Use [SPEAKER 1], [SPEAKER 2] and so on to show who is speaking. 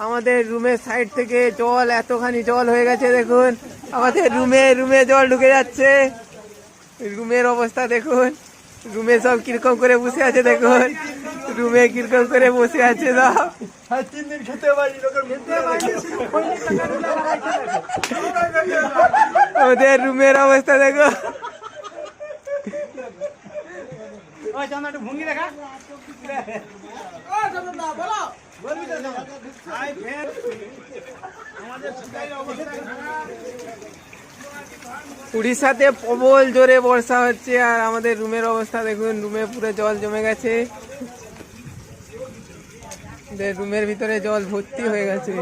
[SPEAKER 1] আমাদের রুমের সাইড থেকে জল এতখানি জল হয়ে গেছে দেখুন। আমাদের রুমে জল ঢুকে যাচ্ছে। রুমের অবস্থা দেখুন, রুমে সব কিরকম করে বসে আছে দেখুন, রুমে কিরকম করে বসে আছে সব। ওদের রুমের অবস্থা দেখো। উড়িষ্যাতে প্রবল জোরে বর্ষা হচ্ছে আর আমাদের রুমের অবস্থা দেখুন, রুমে পুরো জল জমে গেছে। রুমের ভিতরে জল ভর্তি হয়ে গেছে।